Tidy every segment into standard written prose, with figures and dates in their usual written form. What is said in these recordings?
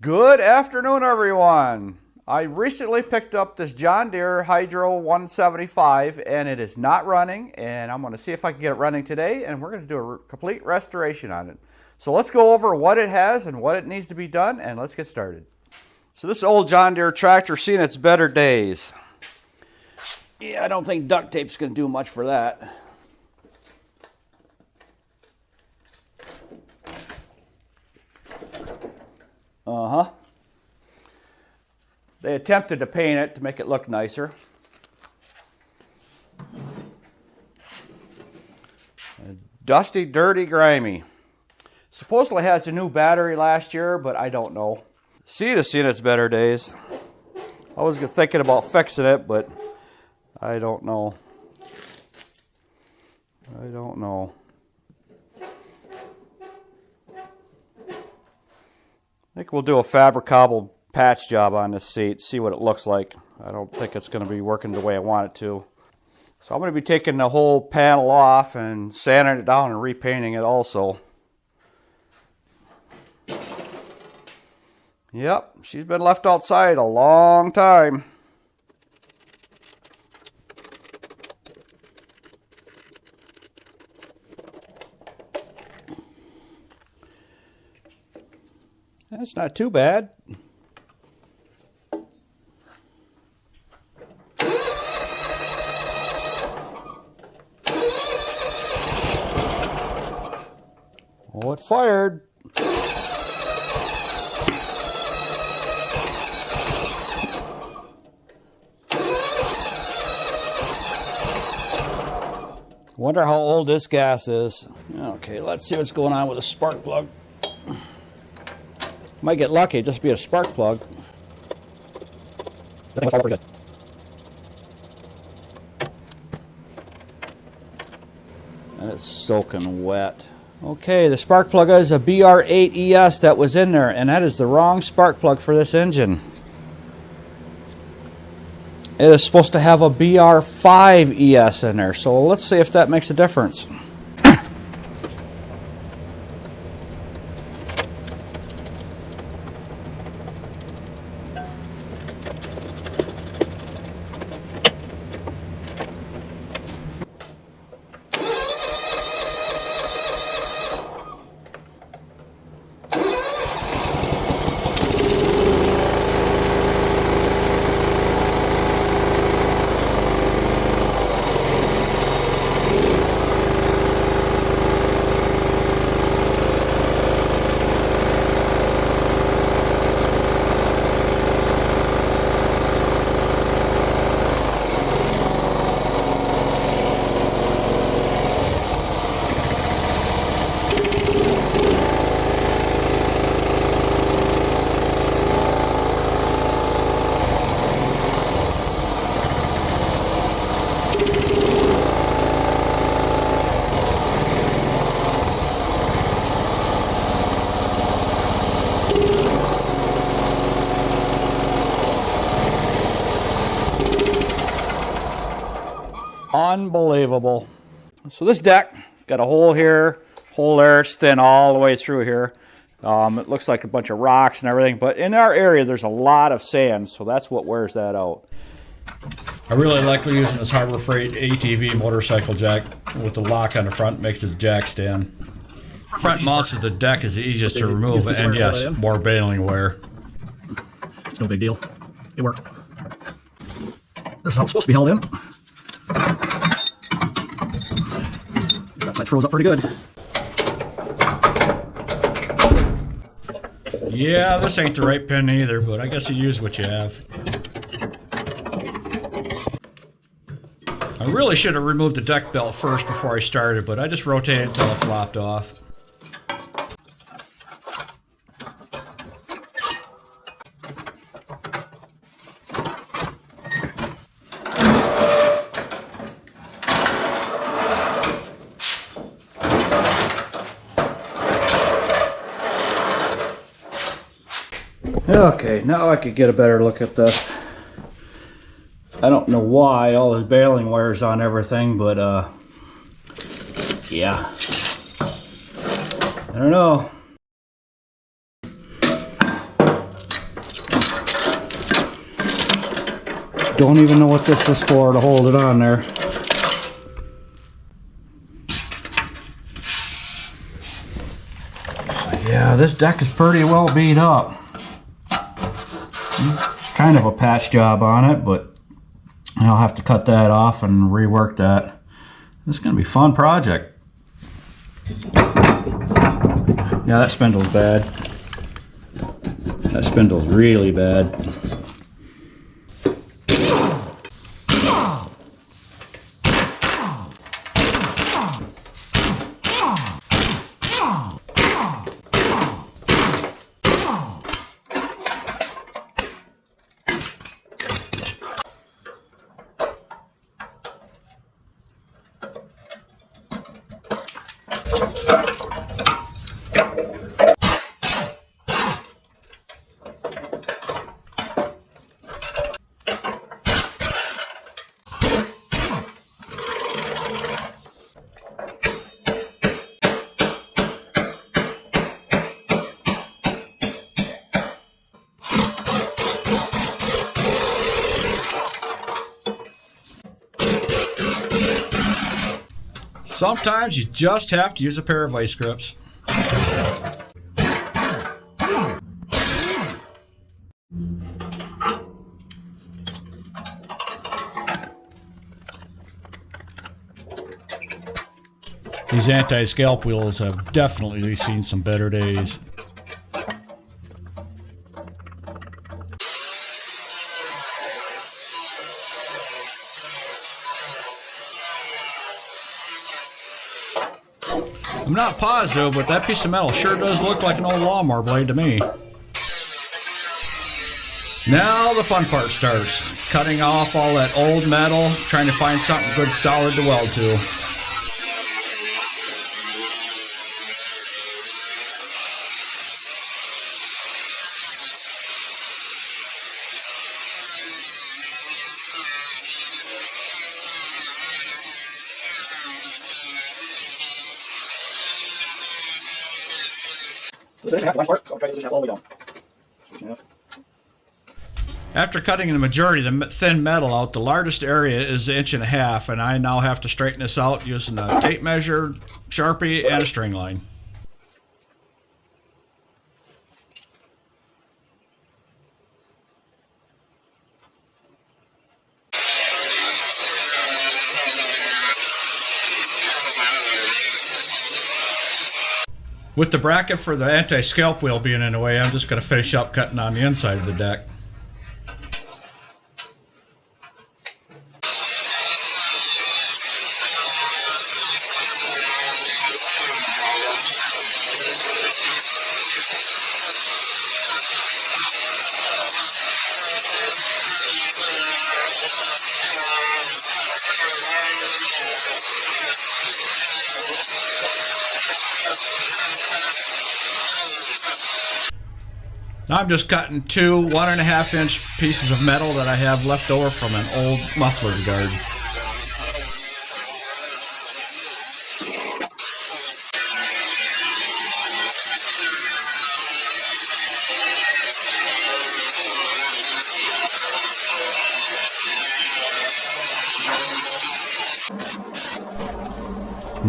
Good afternoon, everyone. I recently picked up this John Deere Hydro 175 and it is not running, and I'm going to see if I can get it running today, and we're going to do a complete restoration on it. So let's go over what it has and what it needs to be done, and let's get started. So this old John Deere tractor seen its better days. Yeah, I don't think duct tape's going to do much for that. They attempted to paint it to make it look nicer. Dusty, dirty, grimy. Supposedly has a new battery last year, but I don't know. Seat has seen its better days. I was thinking about fixing it, but I don't know. I think we'll do a fabric cobble patch job on this seat, see what it looks like. I don't think it's going to be working the way I want it to. So I'm going to be taking the whole panel off and sanding it down and repainting it also. Yep, she's been left outside a long time. That's not too bad. Oh, it fired. Wonder how old this gas is. Okay, let's see what's going on with a spark plug. Might get lucky, just be a spark plug. That thing all pretty good. And it's soaking wet. Okay, the spark plug is a BR8ES that was in there, and that is the wrong spark plug for this engine. It is supposed to have a BR5ES in there, so let's see if that makes a difference. Unbelievable. So this deck, it's got a hole here, hole there, it's thin all the way through here. It looks like a bunch of rocks and everything, but in our area there's a lot of sand, so that's what wears that out. I really like using this Harbor Freight ATV motorcycle jack with the lock on the front, makes it a jack stand. Front mounts of the deck is the easiest to remove, and yes, more baling wear. It's no big deal. It worked. This is how it's supposed to be held in. That side throws up pretty good. Yeah, this ain't the right pin either, but I guess you use what you have. I really should have removed the deck belt first before I started, but I just rotated until it flopped off. Okay, now I could get a better look at this. I don't know why all this baling wears on everything, but yeah. I don't know. Don't even know what this was for to hold it on there. So yeah, this deck is pretty well beat up. Kind of a patch job on it, but I'll have to cut that off and rework that. This is going to be a fun project. Yeah, that spindle's bad. That spindle's really bad. Sometimes you just have to use a pair of vice grips. These anti-scalp wheels have definitely seen some better days. I'm not positive, but that piece of metal sure does look like an old lawnmower blade to me. Now the fun part starts. Cutting off all that old metal, trying to find something good solid to weld to. After cutting the majority of the thin metal out, the largest area is 1.5 inches, and I now have to straighten this out using a tape measure, Sharpie, and a string line. With the bracket for the anti-scalp wheel being in the way, I'm just going to finish up cutting on the inside of the deck. Now I'm just cutting two 1.5-inch pieces of metal that I have left over from an old muffler guard.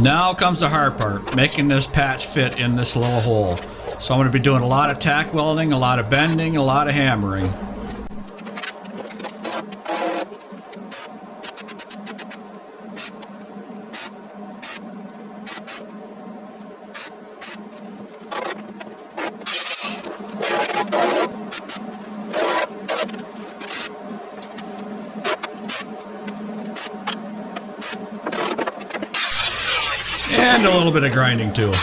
Now comes the hard part, making this patch fit in this little hole. So I'm going to be doing a lot of tack welding, a lot of bending, a lot of hammering. And a little bit of grinding too.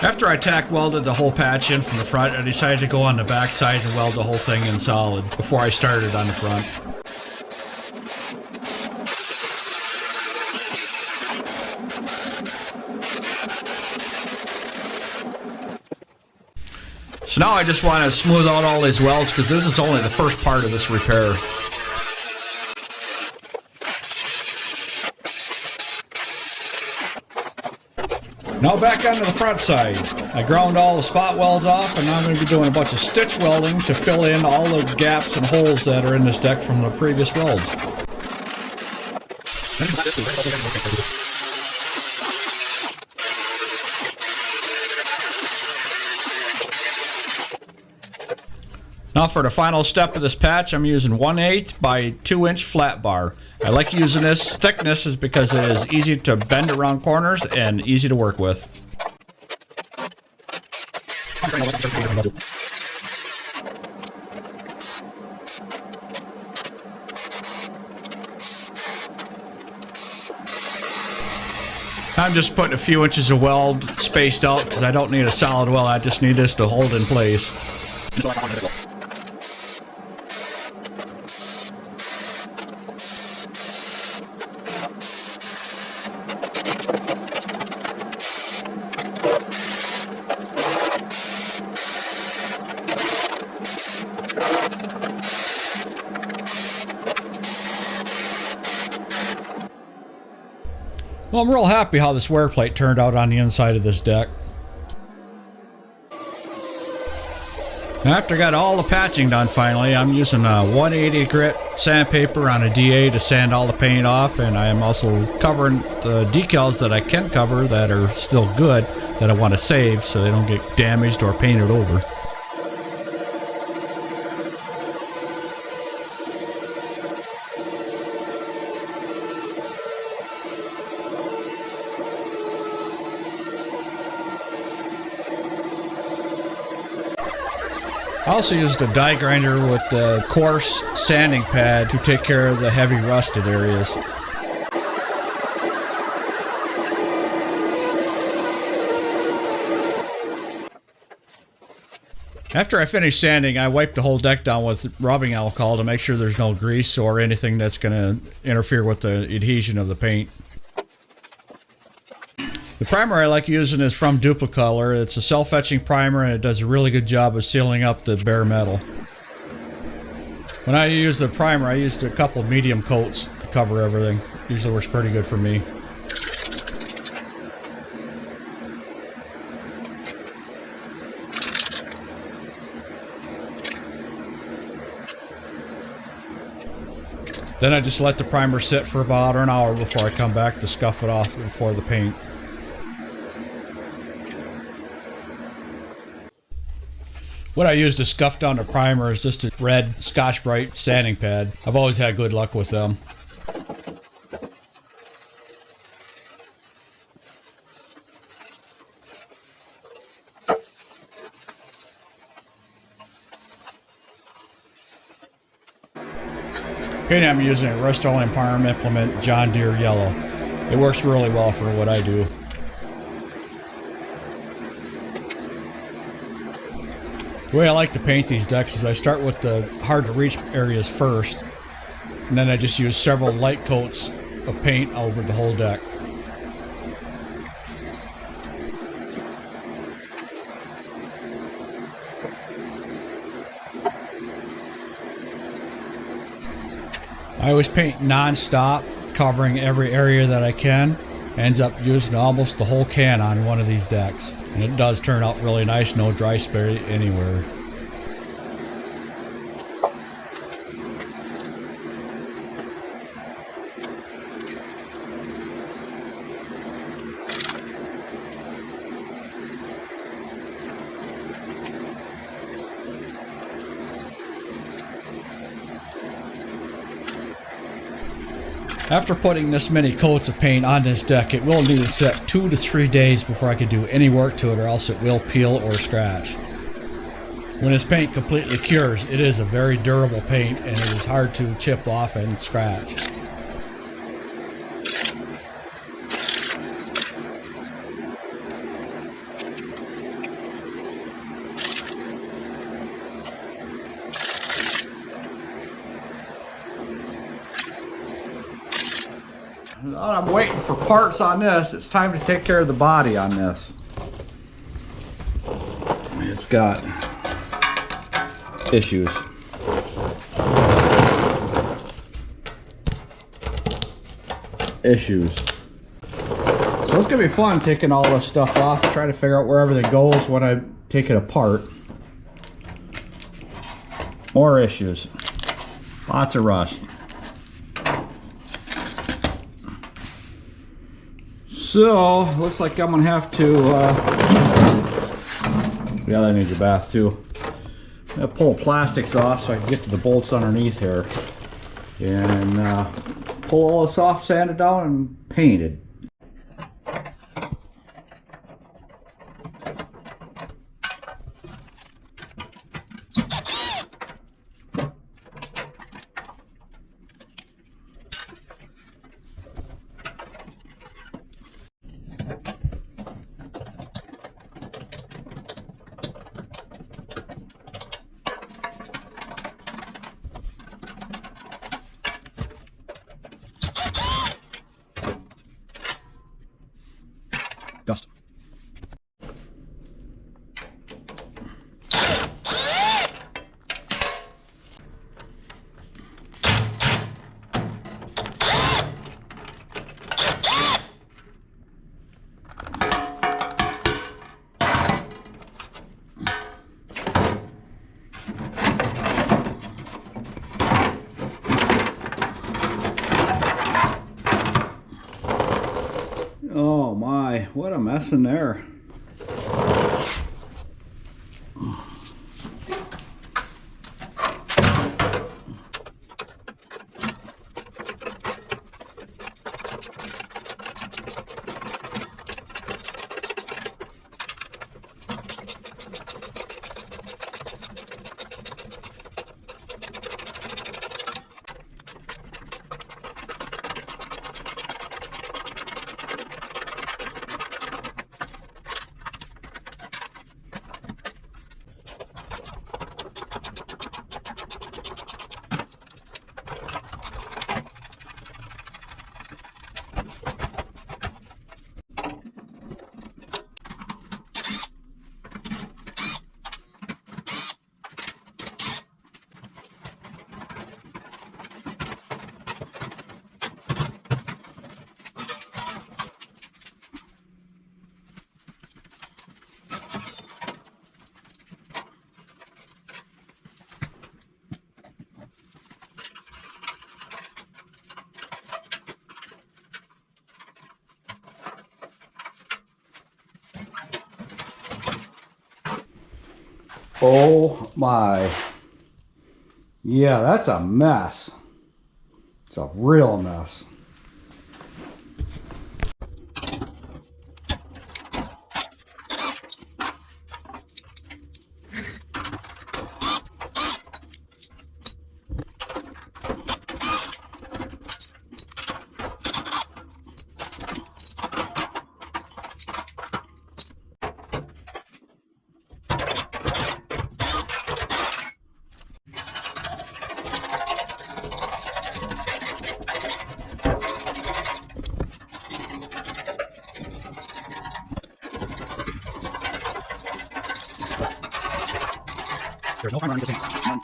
After I tack welded the whole patch in from the front, I decided to go on the back side and weld the whole thing in solid before I started on the front. So now I just want to smooth out all these welds because this is only the first part of this repair. Now back onto the front side. I ground all the spot welds off, and now I'm going to be doing a bunch of stitch welding to fill in all the gaps and holes that are in this deck from the previous welds. Now for the final step of this patch, I'm using 1/8 by 2-inch flat bar. I like using this thickness is because it is easy to bend around corners and easy to work with. I'm just putting a few inches of weld spaced out because I don't need a solid weld, I just need this to hold in place. Well, I'm real happy how this wear plate turned out on the inside of this deck. And after I got all the patching done finally, I'm using a 180 grit sandpaper on a DA to sand all the paint off, and I am also covering the decals that I can cover that are still good that I want to save so they don't get damaged or painted over. I also used a die grinder with the coarse sanding pad to take care of the heavy rusted areas. After I finish sanding, I wipe the whole deck down with rubbing alcohol to make sure there's no grease or anything that's going to interfere with the adhesion of the paint. The primer I like using is from Duplicolor. It's a self-etching primer and it does a really good job of sealing up the bare metal. When I use the primer, I used a couple medium coats to cover everything. Usually works pretty good for me. Then I just let the primer sit for about an hour before I come back to scuff it off before the paint. What I use to scuff down the primer is just a red Scotch-Brite sanding pad. I've always had good luck with them. Paint I'm using a Rust-Oleum Farm Implement John Deere Yellow. It works really well for what I do. The way I like to paint these decks is I start with the hard to reach areas first, and then I just use several light coats of paint over the whole deck. I always paint non-stop, covering every area that I can. Ends up using almost the whole can on one of these decks. And it does turn out really nice, no dry spray anywhere. After putting this many coats of paint on this deck, it will need to sit 2 to 3 days before I can do any work to it, or else it will peel or scratch. When this paint completely cures, it is a very durable paint and it is hard to chip off and scratch. I'm waiting for parts on this, it's time to take care of the body on this. It's got issues. So it's gonna be fun taking all this stuff off, trying to figure out where everything goes when I take it apart. More issues. Lots of rust. So, looks like I'm gonna have to, yeah, that needs a bath too. I'm gonna pull plastics off so I can get to the bolts underneath here. And pull all this off, sand it down, and paint it. Dust. Oh my, what a mess in there. Oh my. Yeah, that's a mess. It's a real mess. There's no timer on this thing. None.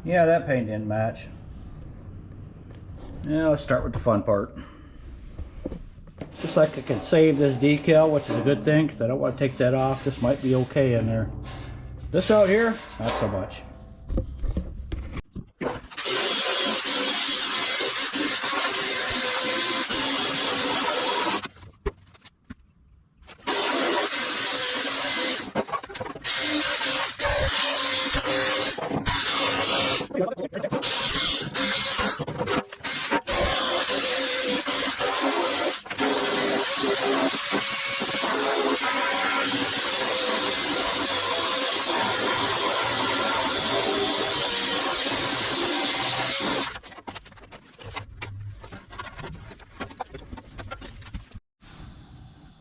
Yeah, that paint didn't match. Yeah, let's start with the fun part. like I can save this decal, which is a good thing because I don't want to take that off. This might be okay in there. This out here, not so much.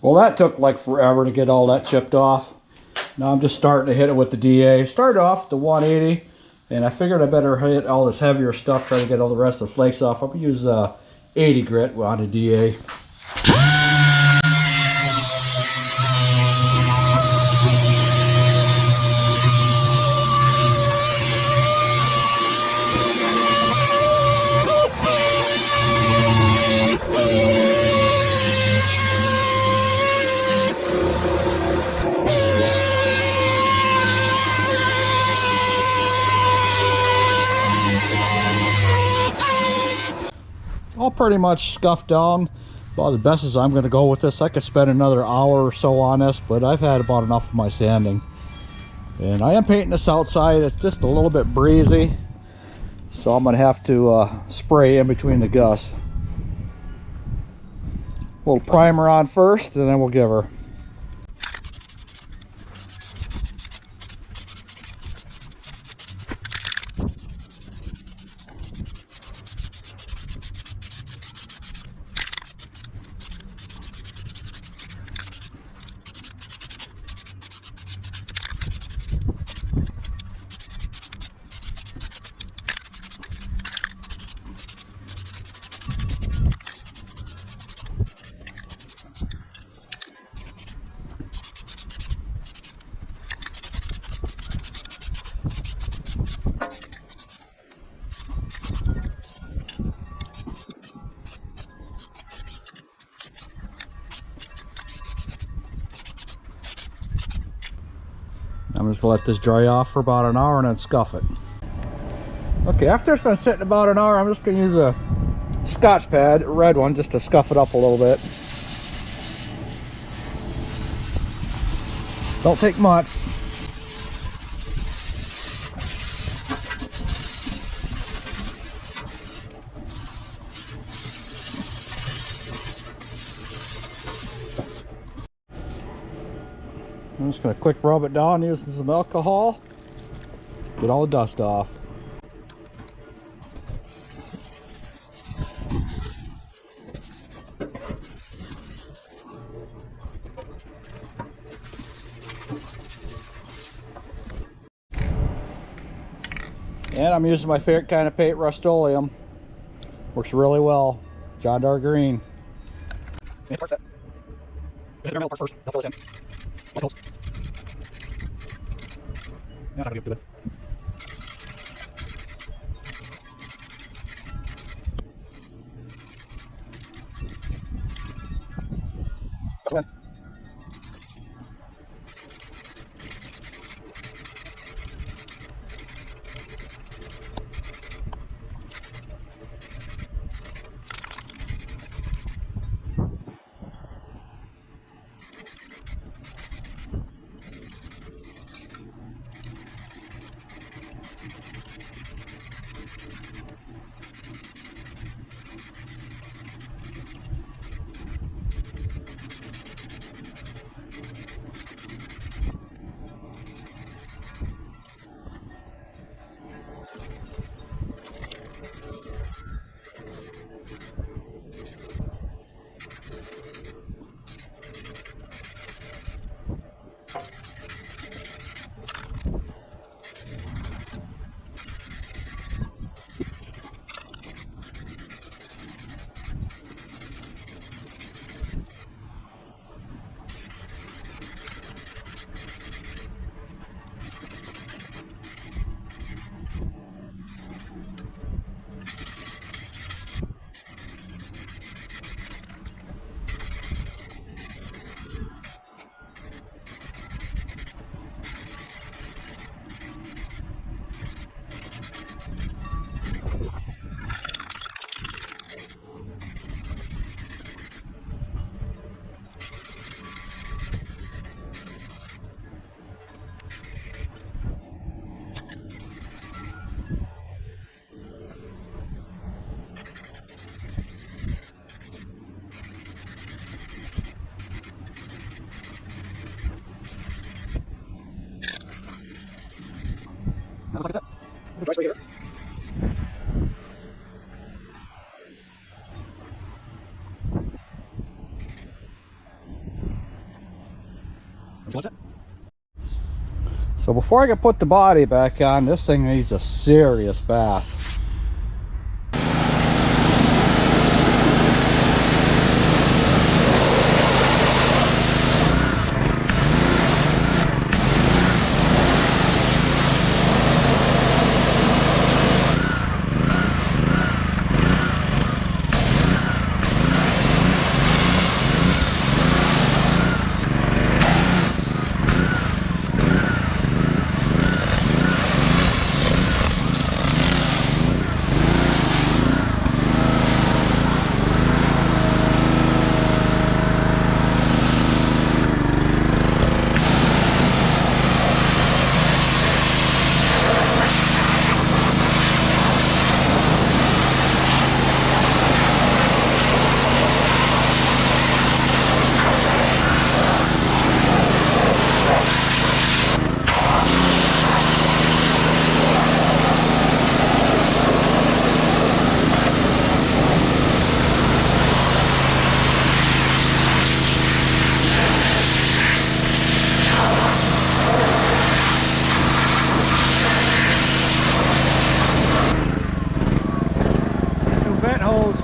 Well, that took like forever to get all that chipped off. Now I'm just starting to hit it with the DA. Started off the 180, and I figured I better hit all this heavier stuff, try to get all the rest of the flakes off. I'm going to use 80 grit on the DA. All pretty much scuffed down. About the best as I'm going to go with this. I could spend another hour or so on this, but I've had about enough of my sanding. And I am painting this outside. It's just a little bit breezy, so I'm going to have to spray in between the gusts. A little primer on first, and then we'll give her. I'm just going to let this dry off for about an hour and then scuff it. Okay, after it's been sitting about an hour, I'm just going to use a Scotch pad, a red one, just to scuff it up a little bit. Don't take much. I'm just going to quick rub it down using some alcohol. Get all the dust off. And I'm using my favorite kind of paint, Rust-Oleum. Works really well. John Deere green. First. I'll fill this in. Yeah, that's not gonna be good. That's one. Looks like it's it. Dry spray here. Looks like it's it. So before I can put the body back on, this thing needs a serious bath. Vent hose.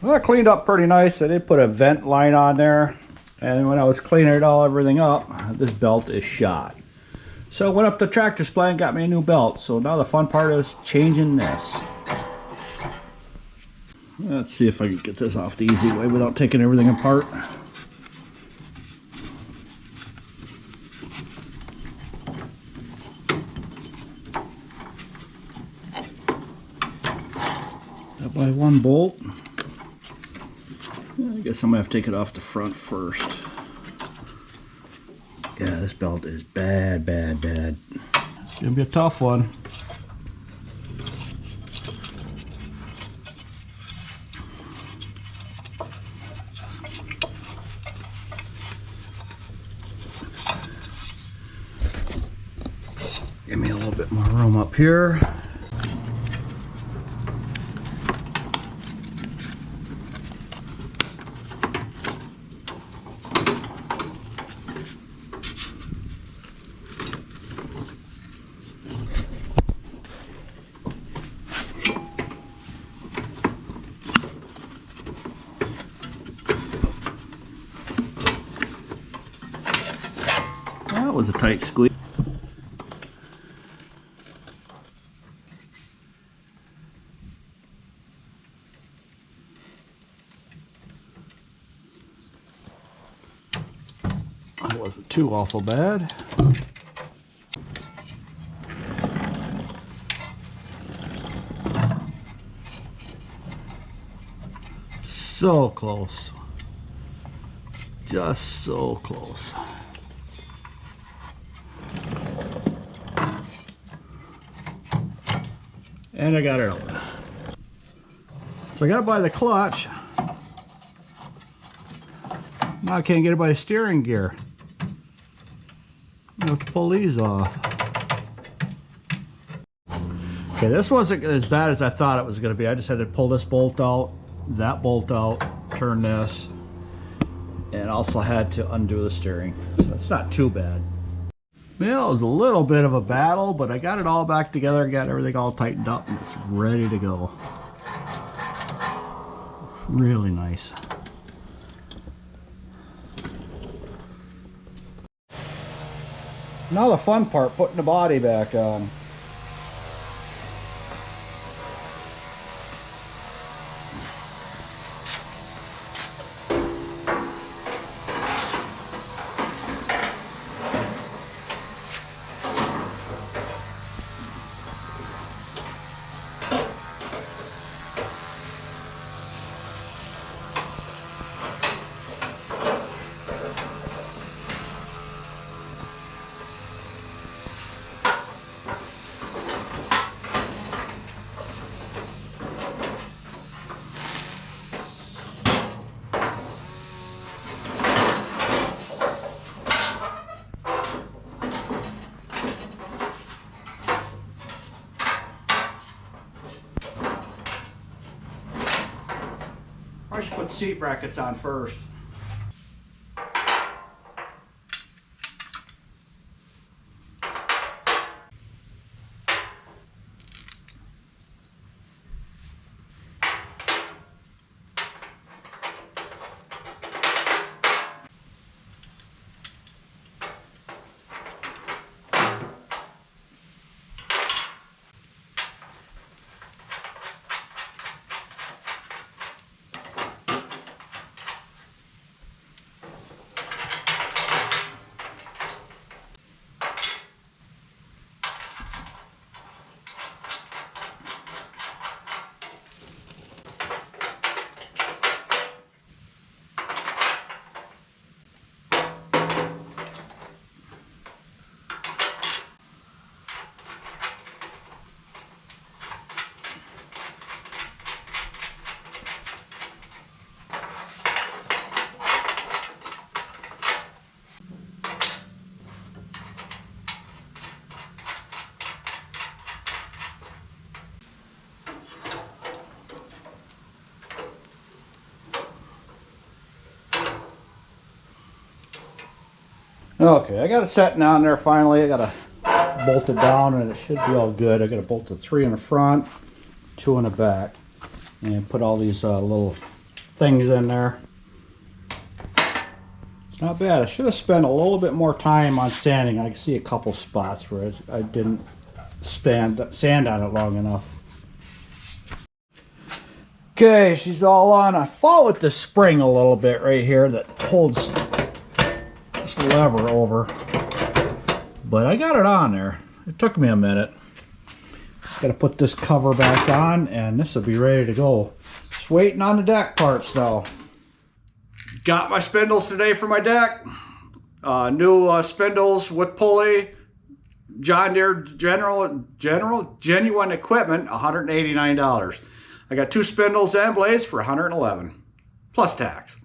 Well, I cleaned up pretty nice. I did put a vent line on there, and when I was cleaning everything up, this belt is shot. So I went up to Tractor Supply and got me a new belt. So now the fun part is changing this. Let's see if I can get this off the easy way without taking everything apart. Up by one bolt. I guess I'm gonna have to take it off the front first. Yeah, this belt is bad, bad, bad. It's gonna be a tough one. Give me a little bit more room up here. That was a tight squeeze. That wasn't too awful bad. So close. Just so close. And I got it over. So I got it by the clutch. Now I can't get it by the steering gear. I have to pull these off. Okay, this wasn't as bad as I thought it was going to be. I just had to pull this bolt out, that bolt out, turn this, and also had to undo the steering. So it's not too bad. Well, it was a little bit of a battle, but I got it all back together, got everything all tightened up, and it's ready to go. Really nice. Now the fun part, putting the body back on. I should put the seat brackets on first. Okay, I got it set down there finally. I got to bolt it down and it should be all good. I got to bolt the 3 in the front, 2 in the back, and put all these little things in there. It's not bad. I should have spent a little bit more time on sanding. I can see a couple spots where I didn't sand on it long enough. Okay, she's all on. I fought with the spring a little bit right here that holds this lever over, but I got it on there. It took me a minute. Just got to put this cover back on and this will be ready to go. Just waiting on the deck parts though. Got my spindles today for my deck. New spindles with pulley. John Deere genuine equipment, $189. I got 2 spindles and blades for $111 plus tax.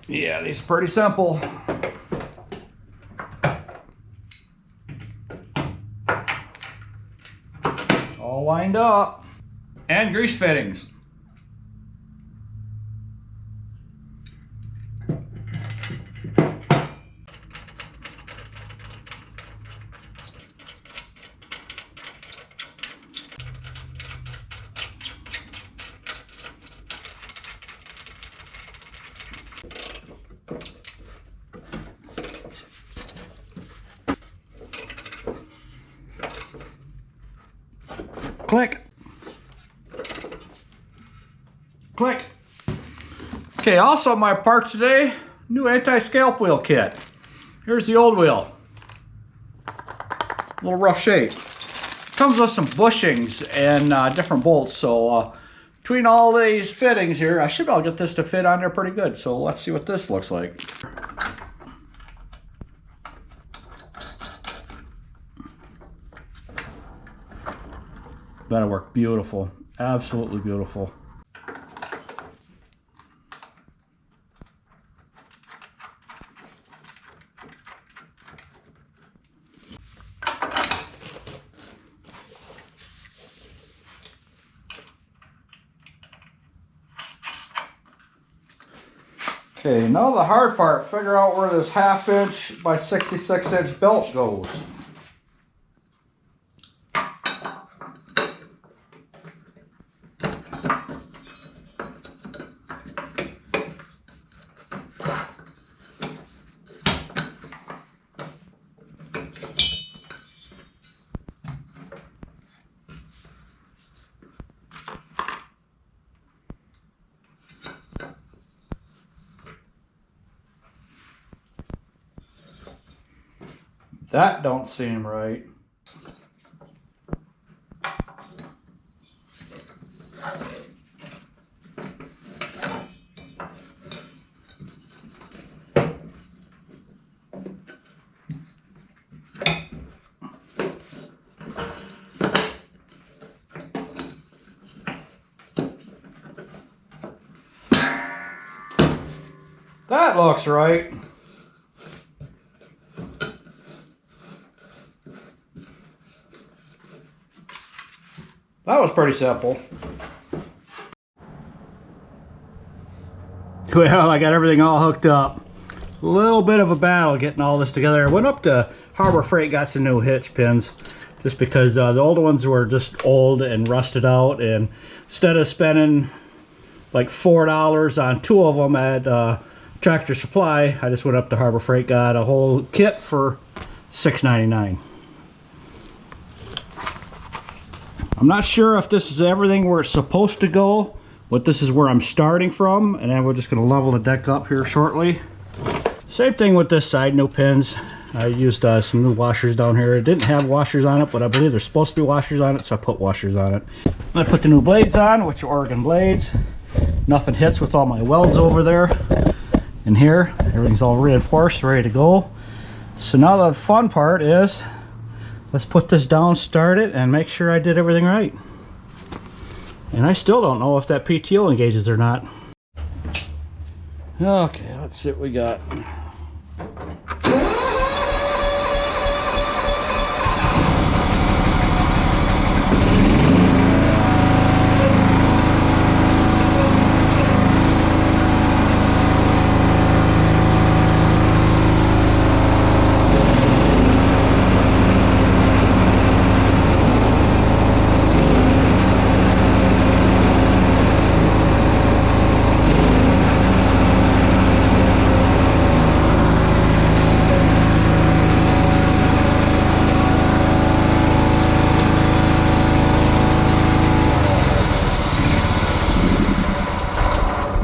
Yeah, these are pretty simple. All lined up. And grease fittings. Click. Click. Okay, also my parts today, new anti-scalp wheel kit. Here's the old wheel. A little rough shape. Comes with some bushings and different bolts, so between all these fittings here, I should be able to get this to fit on there pretty good. So let's see what this looks like. That'll work beautiful. Absolutely beautiful. Okay, now the hard part, figure out where this 1/2 inch by 66 inch belt goes. That don't seem right. That looks right. That was pretty simple. Well, I got everything all hooked up. A little bit of a battle getting all this together. I went up to Harbor Freight, got some new hitch pins, just because the older ones were just old and rusted out, and instead of spending like $4 on 2 of them at Tractor Supply, I just went up to Harbor Freight, got a whole kit for $6.99. I'm not sure if this is everything where it's supposed to go, but this is where I'm starting from, and then we're just going to level the deck up here shortly. Same thing with this side, new pins. I used some new washers down here. It didn't have washers on it, but I believe there's supposed to be washers on it, so I put washers on it. I put the new blades on, which are Oregon blades. Nothing hits with all my welds over there. In here, everything's all reinforced, ready to go. So now the fun part is, let's put this down, start it, and make sure I did everything right. And I still don't know if that PTO engages or not. Okay, let's see what we got.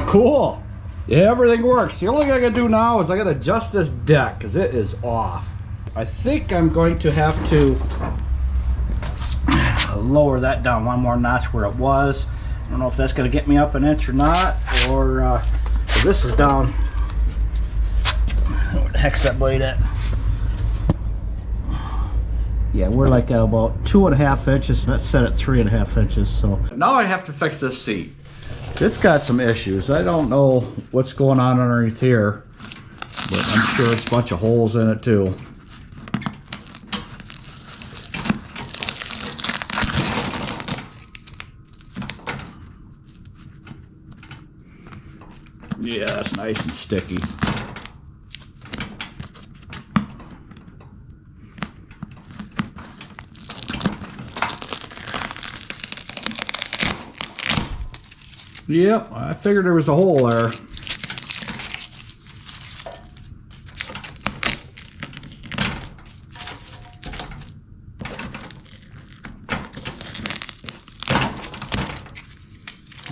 Cool. Yeah, everything works. The only thing I gotta do now is I gotta adjust this deck because it is off. I think I'm going to have to lower that down one more notch where it was. I don't know if that's gonna get me up an inch or not, or this is down. Where the heck's that blade at? Yeah, we're like at about 2.5 inches, and that's set at 3.5 inches. So Now I have to fix this seat. it's got some issues. I don't know what's going on underneath here, but I'm sure it's a bunch of holes in it too. Yeah, that's nice and sticky. Yep, I figured there was a hole there.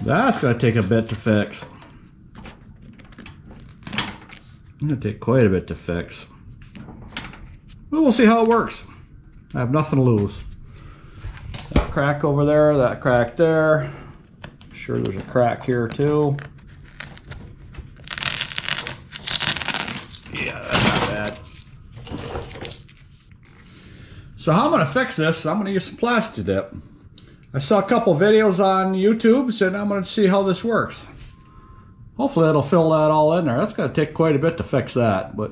That's going to take a bit to fix. It's going to take quite a bit to fix. But we'll see how it works. I have nothing to lose. That crack over there, that crack there. Sure, there's a crack here too. Yeah, that's not bad. So how I'm going to fix this, I'm going to use some Plasti Dip. I saw a couple videos on YouTube, and I'm going to see how this works. Hopefully that'll fill that all in there. That's going to take quite a bit to fix that, but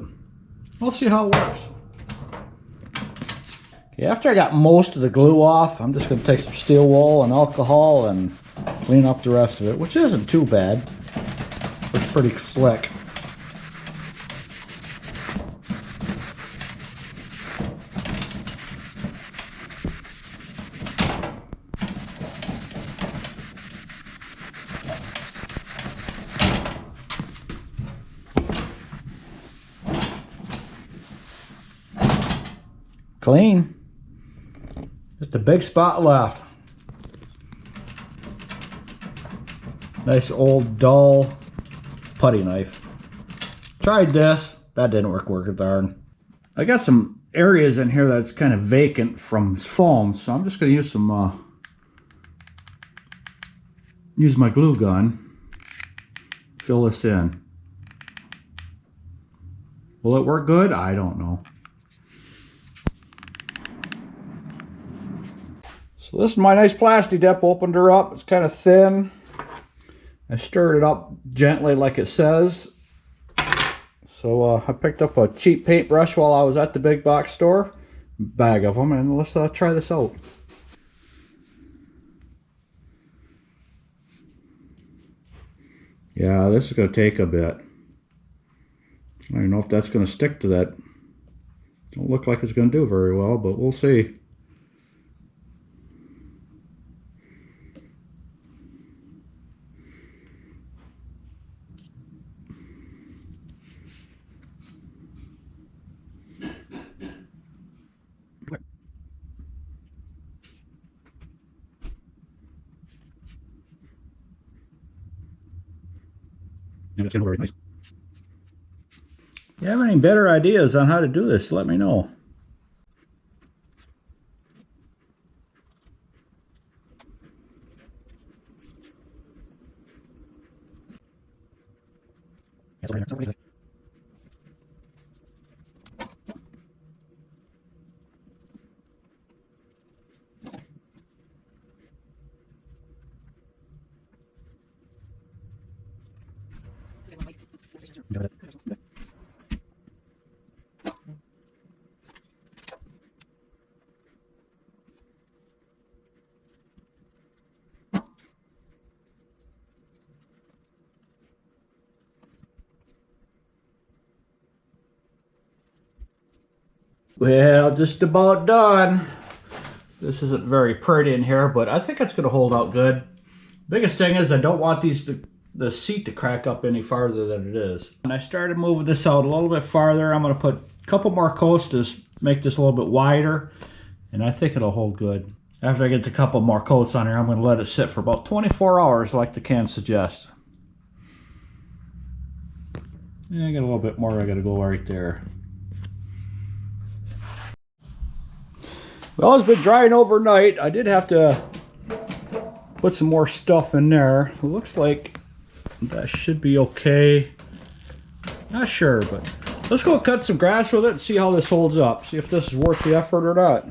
we'll see how it works. Okay, after I got most of the glue off, I'm just going to take some steel wool and alcohol and clean up the rest of it, which isn't too bad. It's pretty slick. Clean. Just the big spot left. Nice old dull putty knife. Tried this. That didn't work a darn. I got some areas in here that's kind of vacant from foam, so I'm just going to use some use my glue gun, fill this in. Will it work good? I don't know. So this is my nice Plasti Dip. Opened her up. It's kind of thin. I stirred it up gently like it says. So I picked up a cheap paintbrush while I was at the big box store. Bag of them, and let's try this out. Yeah, this is going to take a bit. I don't know if that's going to stick to that. Don't look like it's going to do very well, but we'll see. And it's going to look very nice. If you have any better ideas on how to do this, let me know. Well, just about done. This isn't very pretty in here, but I think it's going to hold out good. Biggest thing is I don't want the seat to crack up any farther than it is. And I started moving this out a little bit farther. I'm going to put a couple more coats to make this a little bit wider, and I think it'll hold good. After I get a couple more coats on here, I'm going to let it sit for about 24 hours like the can suggests. Yeah, I got a little bit more I got to go right there. Well, it's been drying overnight. I did have to put some more stuff in there. It looks like that should be okay. Not sure, but let's go cut some grass with it and see how this holds up. See if this is worth the effort or not.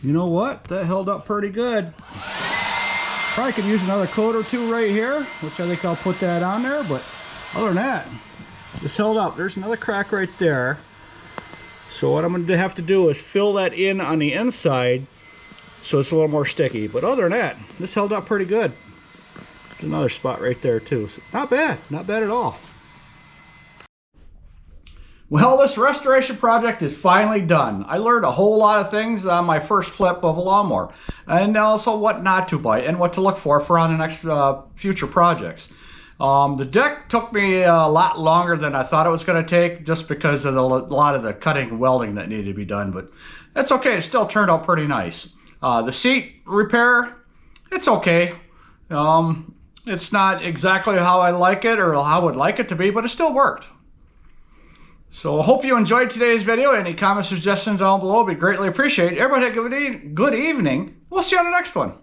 you know what? That held up pretty good. Probably could use another coat or two right here, which I think I'll put that on there, but other than that, this held up. There's another crack right there. So what I'm going to have to do is fill that in on the inside so it's a little more sticky. But other than that, this held up pretty good. There's another spot right there too. So not bad at all. Well, this restoration project is finally done. I learned a whole lot of things on my first flip of a lawnmower, and also what not to buy and what to look for on the next future projects. The deck took me a lot longer than I thought it was going to take, just because of a lot of the cutting and welding that needed to be done, but that's okay. It still turned out pretty nice. The seat repair, it's okay. It's not exactly how I like it or how I would like it to be, but it still worked. So I hope you enjoyed today's video. Any comments or suggestions down below would be greatly appreciated. Everybody have a good evening. We'll see you on the next one.